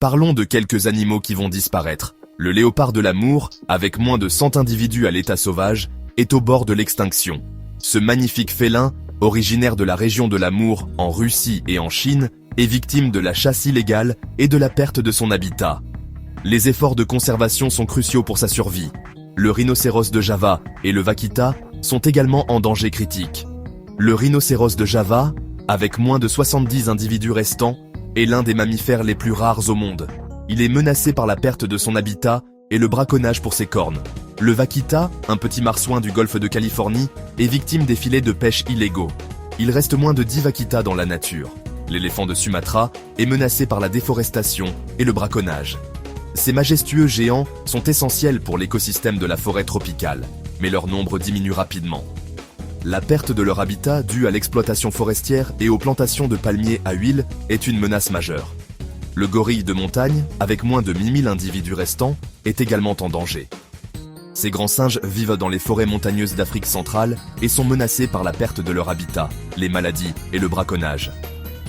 Parlons de quelques animaux qui vont disparaître. Le léopard de l'Amour, avec moins de 100 individus à l'état sauvage, est au bord de l'extinction. Ce magnifique félin, originaire de la région de l'Amour, en Russie et en Chine, est victime de la chasse illégale et de la perte de son habitat. Les efforts de conservation sont cruciaux pour sa survie. Le rhinocéros de Java et le vaquita sont également en danger critique. Le rhinocéros de Java, avec moins de 70 individus restants, est l'un des mammifères les plus rares au monde. Il est menacé par la perte de son habitat et le braconnage pour ses cornes. Le vaquita, un petit marsouin du golfe de Californie, est victime des filets de pêche illégaux. Il reste moins de 10 vaquitas dans la nature. L'éléphant de Sumatra est menacé par la déforestation et le braconnage. Ces majestueux géants sont essentiels pour l'écosystème de la forêt tropicale, mais leur nombre diminue rapidement. La perte de leur habitat due à l'exploitation forestière et aux plantations de palmiers à huile est une menace majeure. Le gorille de montagne, avec moins de 1000 individus restants, est également en danger. Ces grands singes vivent dans les forêts montagneuses d'Afrique centrale et sont menacés par la perte de leur habitat, les maladies et le braconnage.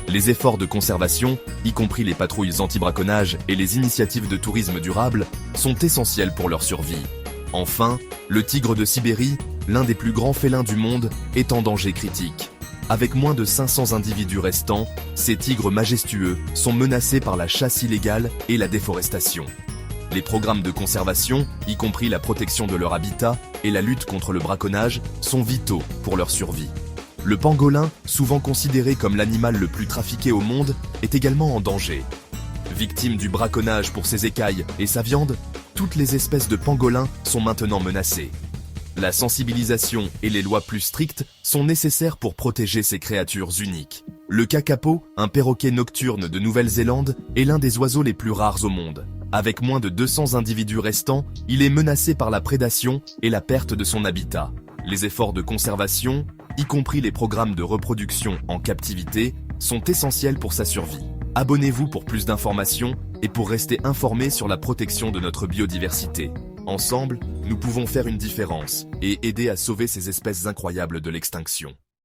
Les efforts de conservation, y compris les patrouilles anti-braconnage et les initiatives de tourisme durable, sont essentiels pour leur survie. Enfin, le tigre de Sibérie, l'un des plus grands félins du monde, est en danger critique. Avec moins de 500 individus restants, ces tigres majestueux sont menacés par la chasse illégale et la déforestation. Les programmes de conservation, y compris la protection de leur habitat et la lutte contre le braconnage, sont vitaux pour leur survie. Le pangolin, souvent considéré comme l'animal le plus trafiqué au monde, est également en danger. Victime du braconnage pour ses écailles et sa viande, toutes les espèces de pangolins sont maintenant menacées. La sensibilisation et les lois plus strictes sont nécessaires pour protéger ces créatures uniques. Le kakapo, un perroquet nocturne de Nouvelle-Zélande, est l'un des oiseaux les plus rares au monde. Avec moins de 200 individus restants, il est menacé par la prédation et la perte de son habitat. Les efforts de conservation, y compris les programmes de reproduction en captivité, sont essentiels pour sa survie. Abonnez-vous pour plus d'informations et pour rester informé sur la protection de notre biodiversité. Ensemble, nous pouvons faire une différence et aider à sauver ces espèces incroyables de l'extinction.